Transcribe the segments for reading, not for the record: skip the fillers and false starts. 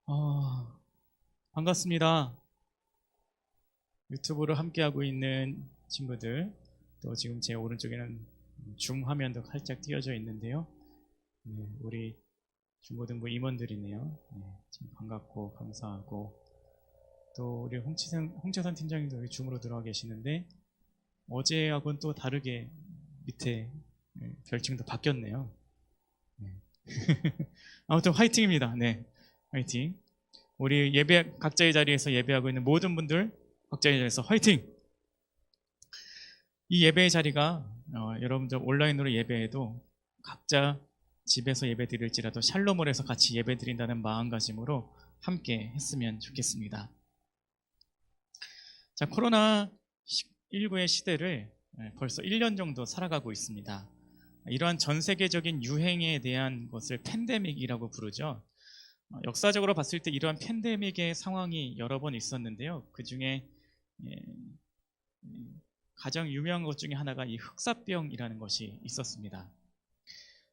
아, 반갑습니다. 유튜브로 함께하고 있는 친구들, 또 지금 제 오른쪽에는 줌 화면도 활짝 띄어져 있는데요. 네, 우리 중고등부 임원들이네요. 네, 참 반갑고 감사하고, 또 우리 홍채선 팀장님도 여기 줌으로 들어와 계시는데, 어제하고는 또 다르게 밑에 별칭도 바뀌었네요. 네. 아무튼 화이팅입니다. 네, 화이팅. 우리 예배 각자의 자리에서 예배하고 있는 모든 분들 각자의 자리에서 화이팅! 이 예배의 자리가 여러분들 온라인으로 예배해도 각자 집에서 예배 드릴지라도 샬롬을 해서 같이 예배 드린다는 마음가짐으로 함께 했으면 좋겠습니다. 자, 코로나19의 시대를 벌써 1년 정도 살아가고 있습니다. 이러한 전 세계적인 유행에 대한 것을 팬데믹이라고 부르죠. 역사적으로 봤을 때 이러한 팬데믹의 상황이 여러 번 있었는데요. 그 중에 가장 유명한 것 중에 하나가 이 흑사병이라는 것이 있었습니다.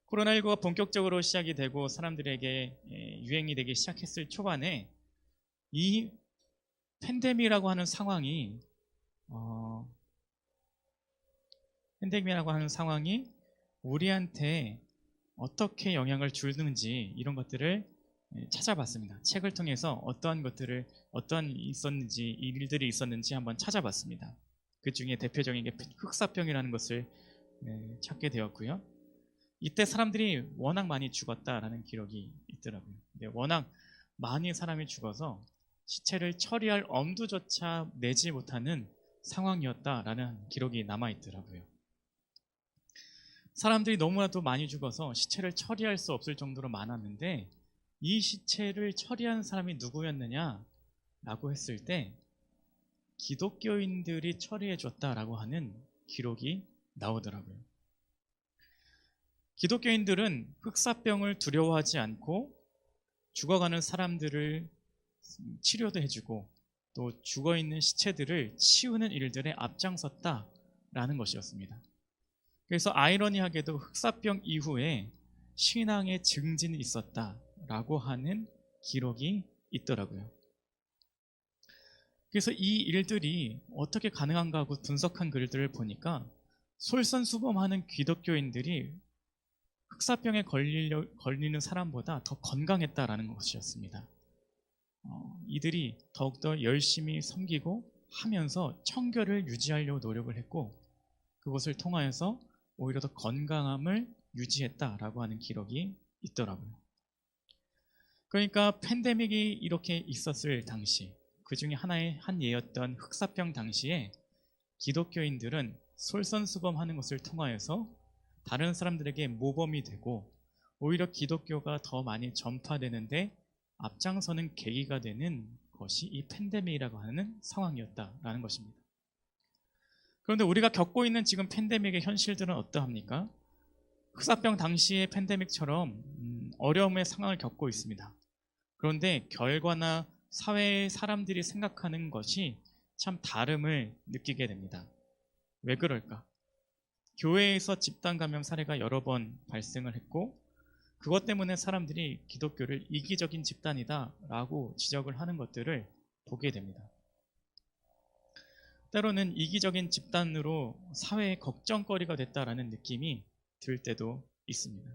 코로나19가 본격적으로 시작이 되고 사람들에게 유행이 되기 시작했을 초반에 이 팬데믹이라고 하는 상황이 우리한테 어떻게 영향을 주는지 이런 것들을 찾아봤습니다. 책을 통해서 어떠한 일들이 있었는지 한번 찾아봤습니다. 그 중에 대표적인 게 흑사병이라는 것을 찾게 되었고요. 이때 사람들이 워낙 많이 죽었다라는 기록이 있더라고요. 근데 워낙 많이 사람이 죽어서 시체를 처리할 엄두조차 내지 못하는 상황이었다라는 기록이 남아 있더라고요. 사람들이 너무나도 많이 죽어서 시체를 처리할 수 없을 정도로 많았는데 이 시체를 처리한 사람이 누구였느냐라고 했을 때 기독교인들이 처리해 줬다라고 하는 기록이 나오더라고요. 기독교인들은 흑사병을 두려워하지 않고 죽어가는 사람들을 치료도 해주고 또 죽어있는 시체들을 치우는 일들에 앞장섰다라는 것이었습니다. 그래서 아이러니하게도 흑사병 이후에 신앙의 증진이 있었다라고 하는 기록이 있더라고요. 그래서 이 일들이 어떻게 가능한가 하고 분석한 글들을 보니까 솔선수범하는 기독교인들이 흑사병에 걸리는 사람보다 더 건강했다라는 것이었습니다. 이들이 더욱더 열심히 섬기고 하면서 청결을 유지하려고 노력을 했고 그것을 통하여서 오히려 더 건강함을 유지했다라고 하는 기록이 있더라고요. 그러니까 팬데믹이 이렇게 있었을 당시 그 중에 하나의 한 예였던 흑사병 당시에 기독교인들은 솔선수범하는 것을 통하여서 다른 사람들에게 모범이 되고 오히려 기독교가 더 많이 전파되는데 앞장서는 계기가 되는 것이 이 팬데믹이라고 하는 상황이었다라는 것입니다. 그런데 우리가 겪고 있는 지금 팬데믹의 현실들은 어떠합니까? 흑사병 당시의 팬데믹처럼 어려움의 상황을 겪고 있습니다. 그런데 결과나 사회의 사람들이 생각하는 것이 참 다름을 느끼게 됩니다. 왜 그럴까? 교회에서 집단 감염 사례가 여러 번 발생을 했고 그것 때문에 사람들이 기독교를 이기적인 집단이다라고 지적을 하는 것들을 보게 됩니다. 때로는 이기적인 집단으로 사회의 걱정거리가 됐다라는 느낌이 들 때도 있습니다.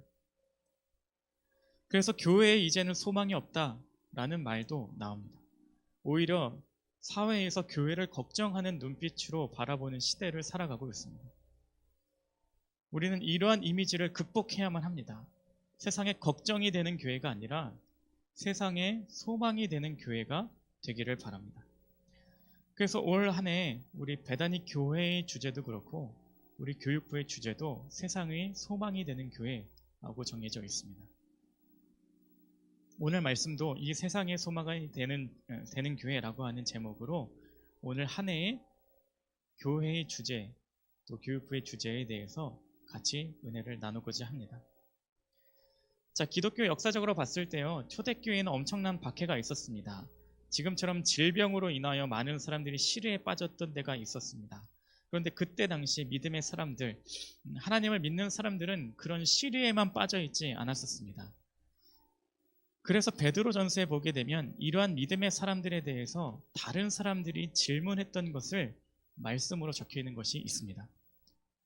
그래서 교회에 이제는 소망이 없다라는 말도 나옵니다. 오히려 사회에서 교회를 걱정하는 눈빛으로 바라보는 시대를 살아가고 있습니다. 우리는 이러한 이미지를 극복해야만 합니다. 세상에 걱정이 되는 교회가 아니라 세상에 소망이 되는 교회가 되기를 바랍니다. 그래서 올 한 해 우리 베다니 교회의 주제도 그렇고 우리 교육부의 주제도 세상의 소망이 되는 교회라고 정해져 있습니다. 오늘 말씀도 이 세상의 소망이 되는 교회라고 하는 제목으로 오늘 한 해의 교회의 주제 또 교육부의 주제에 대해서 같이 은혜를 나누고자 합니다. 자, 기독교 역사적으로 봤을 때요, 초대교회에는 엄청난 박해가 있었습니다. 지금처럼 질병으로 인하여 많은 사람들이 시리에 빠졌던 때가 있었습니다. 그런데 그때 당시 믿음의 사람들, 하나님을 믿는 사람들은 그런 시리에만 빠져 있지 않았었습니다. 그래서 베드로전서에 보게 되면 이러한 믿음의 사람들에 대해서 다른 사람들이 질문했던 것을 말씀으로 적혀 있는 것이 있습니다.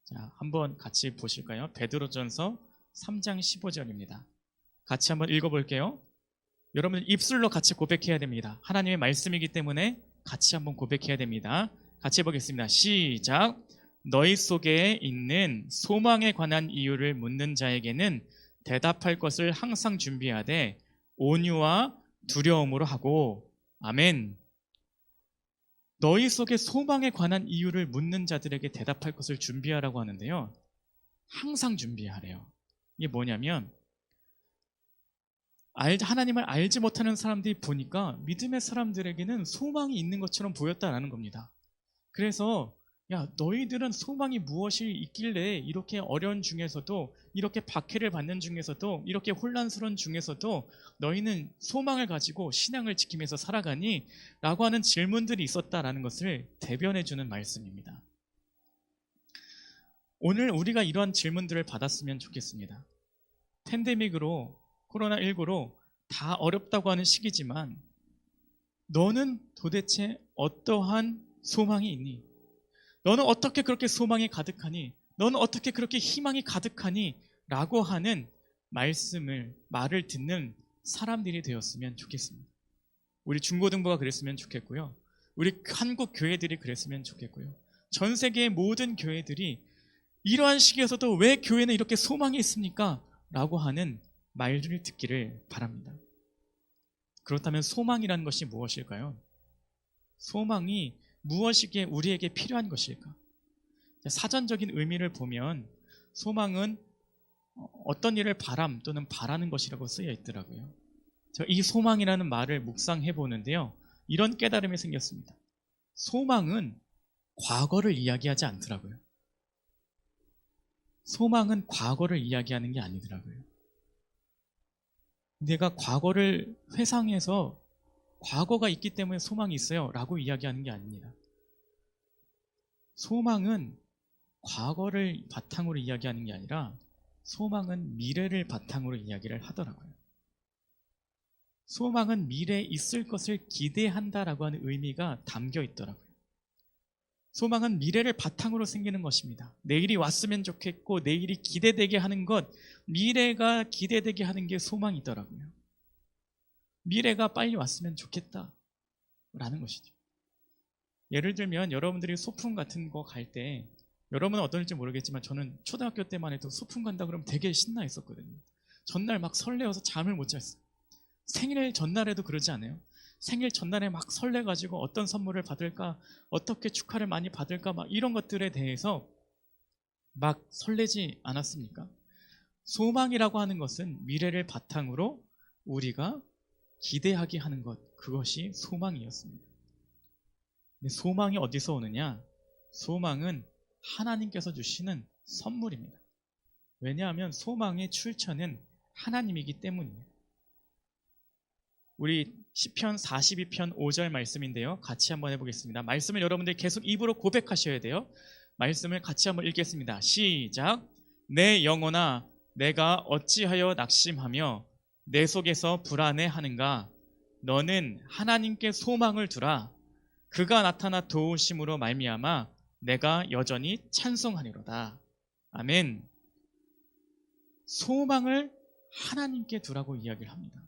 자, 한번 같이 보실까요? 베드로전서 3장 15절입니다. 같이 한번 읽어볼게요. 여러분 입술로 같이 고백해야 됩니다. 하나님의 말씀이기 때문에 같이 한번 고백해야 됩니다. 같이 해보겠습니다. 시작. 너희 속에 있는 소망에 관한 이유를 묻는 자에게는 대답할 것을 항상 준비하되 온유와 두려움으로 하고. 아멘. 너희 속에 소망에 관한 이유를 묻는 자들에게 대답할 것을 준비하라고 하는데요, 항상 준비하래요. 이게 뭐냐면 하나님을 알지 못하는 사람들이 보니까 믿음의 사람들에게는 소망이 있는 것처럼 보였다라는 겁니다. 그래서 야, 너희들은 소망이 무엇이 있길래 이렇게 어려운 중에서도, 이렇게 박해를 받는 중에서도, 이렇게 혼란스러운 중에서도 너희는 소망을 가지고 신앙을 지키면서 살아가니? 라고 하는 질문들이 있었다라는 것을 대변해 주는 말씀입니다. 오늘 우리가 이러한 질문들을 받았으면 좋겠습니다. 팬데믹으로, 코로나19로 다 어렵다고 하는 시기지만 너는 도대체 어떠한 소망이 있니? 너는 어떻게 그렇게 소망이 가득하니? 너는 어떻게 그렇게 희망이 가득하니? 라고 하는 말을 듣는 사람들이 되었으면 좋겠습니다. 우리 중고등부가 그랬으면 좋겠고요. 우리 한국 교회들이 그랬으면 좋겠고요. 전 세계의 모든 교회들이 이러한 시기에서도 왜 교회는 이렇게 소망이 있습니까? 라고 하는 말들을 듣기를 바랍니다. 그렇다면 소망이라는 것이 무엇일까요? 소망이 무엇이기에 우리에게 필요한 것일까? 사전적인 의미를 보면 소망은 어떤 일을 또는 바라는 것이라고 쓰여 있더라고요. 제가 이 소망이라는 말을 묵상해 보는데요, 이런 깨달음이 생겼습니다. 소망은 과거를 이야기하지 않더라고요. 소망은 과거를 이야기하는 게 아니더라고요. 내가 과거를 회상해서 과거가 있기 때문에 소망이 있어요 라고 이야기하는 게 아닙니다. 소망은 과거를 바탕으로 이야기하는 게 아니라 소망은 미래를 바탕으로 이야기를 하더라고요. 소망은 미래에 있을 것을 기대한다라고 하는 의미가 담겨 있더라고요. 소망은 미래를 바탕으로 생기는 것입니다. 내일이 왔으면 좋겠고 내일이 기대되게 하는 것, 미래가 기대되게 하는 게 소망이더라고요. 미래가 빨리 왔으면 좋겠다라는 것이죠. 예를 들면 여러분들이 소풍 같은 거 갈 때, 여러분은 어떨지 모르겠지만 저는 초등학교 때만 해도 소풍 간다 그러면 되게 신나 있었거든요. 전날 막 설레어서 잠을 못 잤어요. 생일 전날에도 그러지 않아요? 생일 전날에 막 설레가지고 어떤 선물을 받을까, 어떻게 축하를 많이 받을까, 막 이런 것들에 대해서 막 설레지 않았습니까? 소망이라고 하는 것은 미래를 바탕으로 우리가 기대하게 하는 것, 그것이 소망이었습니다. 근데 소망이 어디서 오느냐? 소망은 하나님께서 주시는 선물입니다. 왜냐하면 소망의 출처는 하나님이기 때문이에요. 우리 시편 42편 5절 말씀인데요, 같이 한번 해보겠습니다. 말씀을 여러분들 계속 입으로 고백하셔야 돼요. 말씀을 같이 한번 읽겠습니다. 시작. 내 영혼아, 내가 어찌하여 낙심하며 내 속에서 불안해하는가? 너는 하나님께 소망을 두라. 그가 나타나 도우심으로 말미암아 내가 여전히 찬송하리로다. 아멘. 소망을 하나님께 두라고 이야기를 합니다.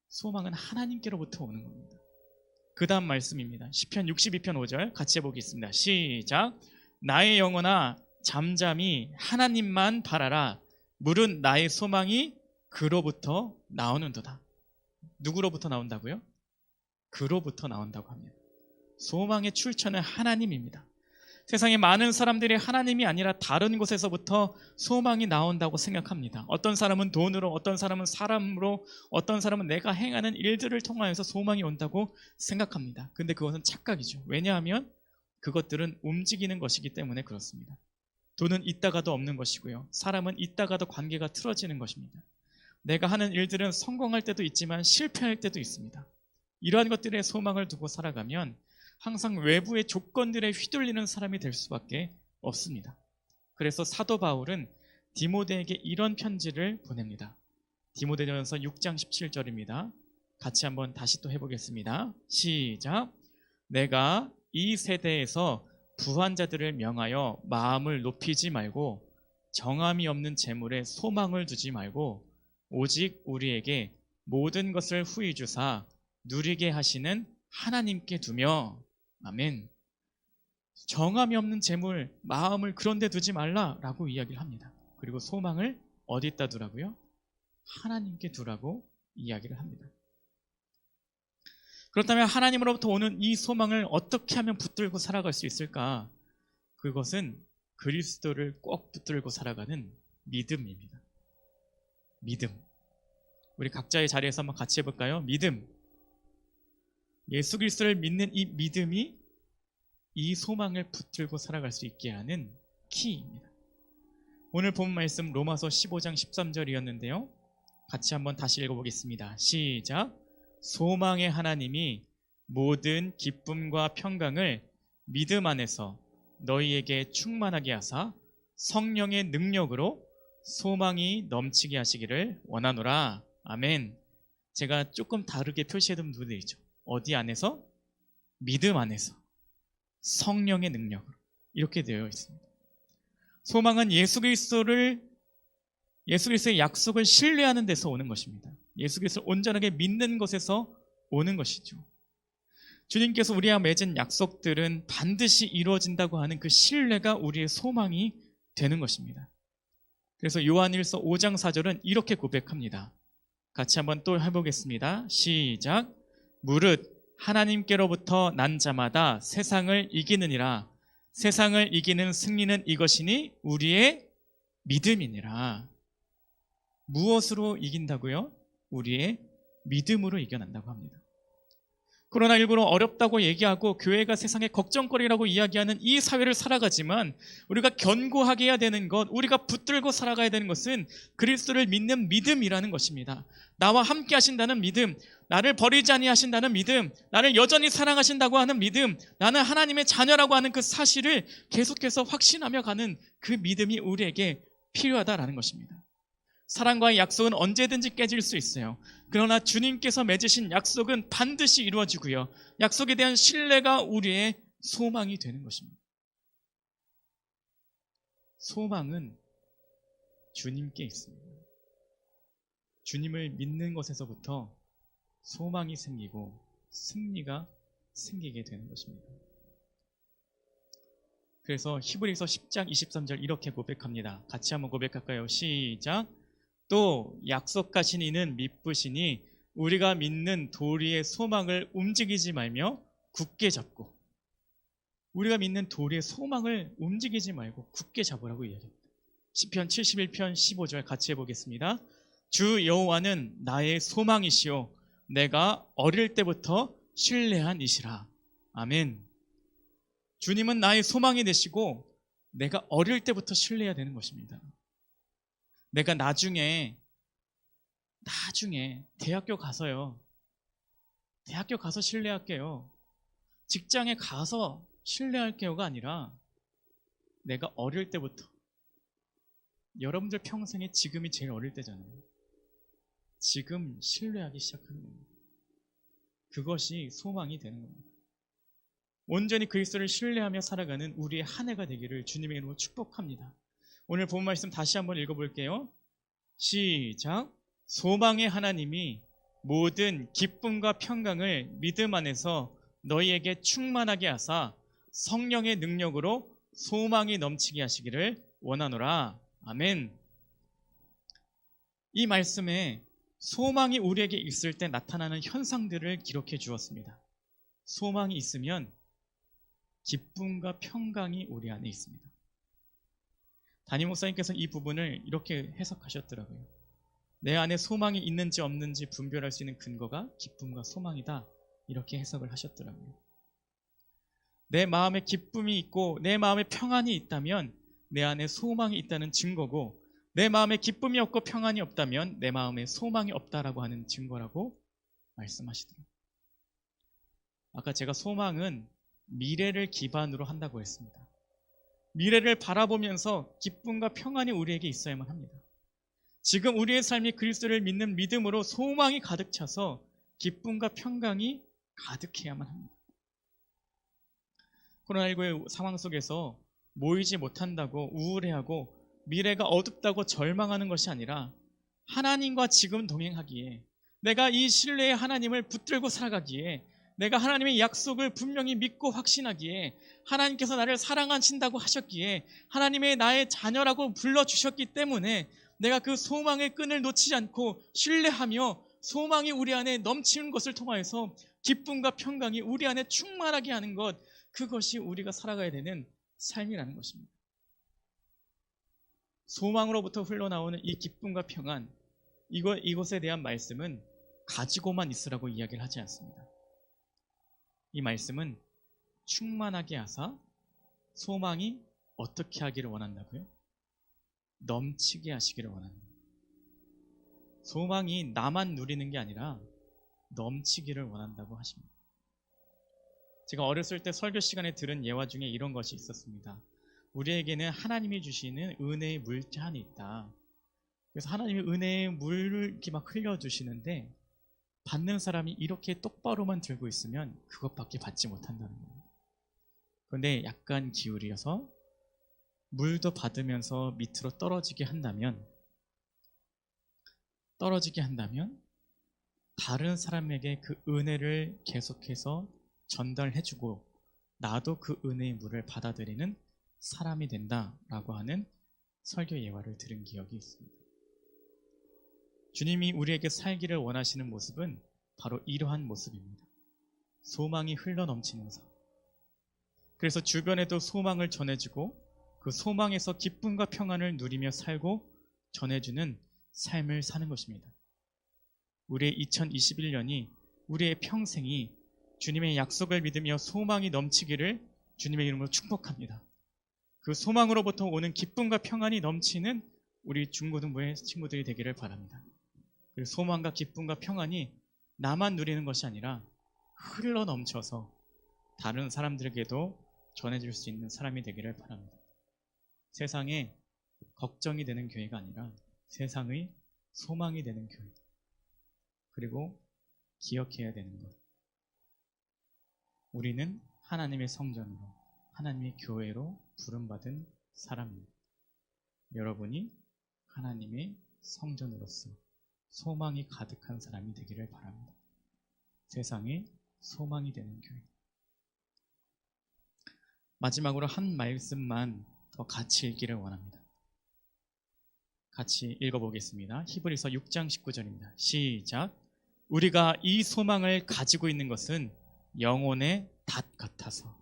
소망은 하나님께로부터 오는 겁니다. 그 다음 말씀입니다. 시편 62편 5절 같이 해보겠습니다. 시작. 나의 영혼아, 잠잠히 하나님만 바라라. 물은 나의 소망이 그로부터 나오는도다. 누구로부터 나온다고요? 그로부터 나온다고 합니다. 소망의 출처는 하나님입니다. 세상에 많은 사람들이 하나님이 아니라 다른 곳에서부터 소망이 나온다고 생각합니다. 어떤 사람은 돈으로, 어떤 사람은 사람으로, 어떤 사람은 내가 행하는 일들을 통하여서 소망이 온다고 생각합니다. 근데 그것은 착각이죠. 왜냐하면 그것들은 움직이는 것이기 때문에 그렇습니다. 돈은 있다가도 없는 것이고요, 사람은 있다가도 관계가 틀어지는 것입니다. 내가 하는 일들은 성공할 때도 있지만 실패할 때도 있습니다. 이러한 것들에 소망을 두고 살아가면 항상 외부의 조건들에 휘둘리는 사람이 될 수밖에 없습니다. 그래서 사도 바울은 디모데에게 이런 편지를 보냅니다. 디모데전서 6장 17절입니다. 같이 한번 다시 또 해보겠습니다. 시작. 내가 이 세대에서 부한 자들을 명하여 마음을 높이지 말고 정함이 없는 재물에 소망을 두지 말고 오직 우리에게 모든 것을 후히 주사 누리게 하시는 하나님께 두며. 아멘. 정함이 없는 재물, 마음을 그런 데 두지 말라라고 이야기를 합니다. 그리고 소망을 어디다 두라고요? 하나님께 두라고 이야기를 합니다. 그렇다면 하나님으로부터 오는 이 소망을 어떻게 하면 붙들고 살아갈 수 있을까? 그것은 그리스도를 꼭 붙들고 살아가는 믿음입니다. 믿음. 우리 각자의 자리에서 한번 같이 해볼까요? 믿음. 예수 그리스도를 믿는 이 믿음이 이 소망을 붙들고 살아갈 수 있게 하는 키입니다. 오늘 본 말씀 로마서 15장 13절이었는데요. 같이 한번 다시 읽어보겠습니다. 시작. 소망의 하나님이 모든 기쁨과 평강을 믿음 안에서 너희에게 충만하게 하사 성령의 능력으로 소망이 넘치게 하시기를 원하노라. 아멘. 제가 조금 다르게 표시해둔 부분이 있죠. 어디 안에서? 믿음 안에서 성령의 능력으로 이렇게 되어 있습니다. 소망은 예수 그리스도의 약속을 신뢰하는 데서 오는 것입니다. 예수 그리스도를 온전하게 믿는 것에서 오는 것이죠. 주님께서 우리와 맺은 약속들은 반드시 이루어진다고 하는 그 신뢰가 우리의 소망이 되는 것입니다. 그래서 요한일서 5장 4절은 이렇게 고백합니다. 같이 한번 또 해보겠습니다. 시작. 무릇 하나님께로부터 난 자마다 세상을 이기느니라. 세상을 이기는 승리는 이것이니 우리의 믿음이니라. 무엇으로 이긴다고요? 우리의 믿음으로 이겨낸다고 합니다. 코로나19로 어렵다고 얘기하고 교회가 세상의 걱정거리라고 이야기하는 이 사회를 살아가지만 우리가 견고하게 해야 되는 것, 우리가 붙들고 살아가야 되는 것은 그리스도를 믿는 믿음이라는 것입니다. 나와 함께 하신다는 믿음, 나를 버리지 아니하신다는 믿음, 나를 여전히 사랑하신다고 하는 믿음, 나는 하나님의 자녀라고 하는 그 사실을 계속해서 확신하며 가는 그 믿음이 우리에게 필요하다라는 것입니다. 사랑과의 약속은 언제든지 깨질 수 있어요. 그러나 주님께서 맺으신 약속은 반드시 이루어지고요. 약속에 대한 신뢰가 우리의 소망이 되는 것입니다. 소망은 주님께 있습니다. 주님을 믿는 것에서부터 소망이 생기고 승리가 생기게 되는 것입니다. 그래서 히브리서 10장 23절 이렇게 고백합니다. 같이 한번 고백할까요? 시작. 또 약속하신 이는 미쁘시니 우리가 믿는 도리의 소망을 움직이지 말며 굳게 잡고, 우리가 믿는 도리의 소망을 움직이지 말고 굳게 잡으라고 이야기합니다. 시편 71편 15절 같이 해보겠습니다. 주 여호와는 나의 소망이시오 내가 어릴 때부터 신뢰한 이시라. 아멘. 주님은 나의 소망이 되시고 내가 어릴 때부터 신뢰해야 되는 것입니다. 내가 나중에 대학교 가서 신뢰할게요. 직장에 가서 신뢰할게요가 아니라 내가 어릴 때부터, 여러분들 평생에 지금이 제일 어릴 때잖아요. 지금 신뢰하기 시작하는 겁니다. 그것이 소망이 되는 겁니다. 온전히 그리스도를 신뢰하며 살아가는 우리의 한 해가 되기를 주님의 이름으로 축복합니다. 오늘 본 말씀 다시 한번 읽어볼게요. 시작. 소망의 하나님이 모든 기쁨과 평강을 믿음 안에서 너희에게 충만하게 하사 성령의 능력으로 소망이 넘치게 하시기를 원하노라. 아멘. 이 말씀에 소망이 우리에게 있을 때 나타나는 현상들을 기록해 주었습니다. 소망이 있으면 기쁨과 평강이 우리 안에 있습니다. 담임 목사님께서는 이 부분을 이렇게 해석하셨더라고요. 내 안에 소망이 있는지 없는지 분별할 수 있는 근거가 기쁨과 소망이다, 이렇게 해석을 하셨더라고요. 내 마음에 기쁨이 있고 내 마음에 평안이 있다면 내 안에 소망이 있다는 증거고, 내 마음에 기쁨이 없고 평안이 없다면 내 마음에 소망이 없다라고 하는 증거라고 말씀하시더라고요. 아까 제가 소망은 미래를 기반으로 한다고 했습니다. 미래를 바라보면서 기쁨과 평안이 우리에게 있어야만 합니다. 지금 우리의 삶이 그리스도를 믿는 믿음으로 소망이 가득 차서 기쁨과 평강이 가득해야만 합니다. 코로나19의 상황 속에서 모이지 못한다고 우울해하고 미래가 어둡다고 절망하는 것이 아니라 하나님과 지금 동행하기에, 내가 이 신뢰의 하나님을 붙들고 살아가기에, 내가 하나님의 약속을 분명히 믿고 확신하기에, 하나님께서 나를 사랑하신다고 하셨기에, 하나님의 나의 자녀라고 불러주셨기 때문에 내가 그 소망의 끈을 놓치지 않고 신뢰하며 소망이 우리 안에 넘치는 것을 통하여서 기쁨과 평강이 우리 안에 충만하게 하는 것, 그것이 우리가 살아가야 되는 삶이라는 것입니다. 소망으로부터 흘러나오는 이 기쁨과 평안, 이것에 대한 말씀은 가지고만 있으라고 이야기를 하지 않습니다. 이 말씀은 충만하게 하사 소망이 어떻게 하기를 원한다고요? 넘치게 하시기를 원합니다. 소망이 나만 누리는 게 아니라 넘치기를 원한다고 하십니다. 제가 어렸을 때 설교 시간에 들은 예화 중에 이런 것이 있었습니다. 우리에게는 하나님이 주시는 은혜의 물잔이 있다. 그래서 하나님이 은혜의 물을 이렇게 막 흘려주시는데 받는 사람이 이렇게 똑바로만 들고 있으면 그것밖에 받지 못한다는 겁니다. 그런데 약간 기울여서 물도 받으면서 밑으로 떨어지게 한다면 다른 사람에게 그 은혜를 계속해서 전달해주고 나도 그 은혜의 물을 받아들이는 사람이 된다라고 하는 설교 예화를 들은 기억이 있습니다. 주님이 우리에게 살기를 원하시는 모습은 바로 이러한 모습입니다. 소망이 흘러넘치는 삶. 그래서 주변에도 소망을 전해주고 그 소망에서 기쁨과 평안을 누리며 살고 전해주는 삶을 사는 것입니다. 우리의 2021년이, 우리의 평생이 주님의 약속을 믿으며 소망이 넘치기를 주님의 이름으로 축복합니다. 그 소망으로부터 오는 기쁨과 평안이 넘치는 우리 중고등부의 친구들이 되기를 바랍니다. 그리고 소망과 기쁨과 평안이 나만 누리는 것이 아니라 흘러 넘쳐서 다른 사람들에게도 전해줄 수 있는 사람이 되기를 바랍니다. 세상에 걱정이 되는 교회가 아니라 세상의 소망이 되는 교회. 그리고 기억해야 되는 것, 우리는 하나님의 성전으로, 하나님의 교회로 부름받은 사람입니다. 여러분이 하나님의 성전으로서 소망이 가득한 사람이 되기를 바랍니다. 세상에 소망이 되는 교회. 마지막으로 한 말씀만 더 같이 읽기를 원합니다. 같이 읽어보겠습니다. 히브리서 6장 19절입니다. 시작. 우리가 이 소망을 가지고 있는 것은 영혼의 닷 같아서.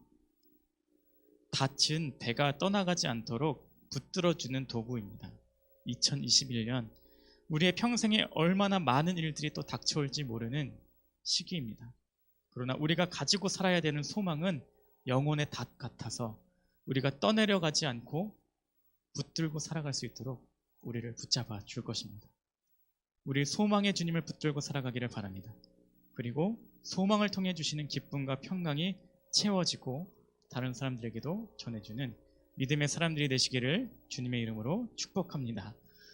닷은 배가 떠나가지 않도록 붙들어주는 도구입니다. 2021년 우리의 평생에 얼마나 많은 일들이 또 닥쳐올지 모르는 시기입니다. 그러나 우리가 가지고 살아야 되는 소망은 영혼의 닷 같아서 우리가 떠내려가지 않고 붙들고 살아갈 수 있도록 우리를 붙잡아 줄 것입니다. 우리 소망의 주님을 붙들고 살아가기를 바랍니다. 그리고 소망을 통해 주시는 기쁨과 평강이 채워지고 다른 사람들에게도 전해주는 믿음의 사람들이 되시기를 주님의 이름으로 축복합니다.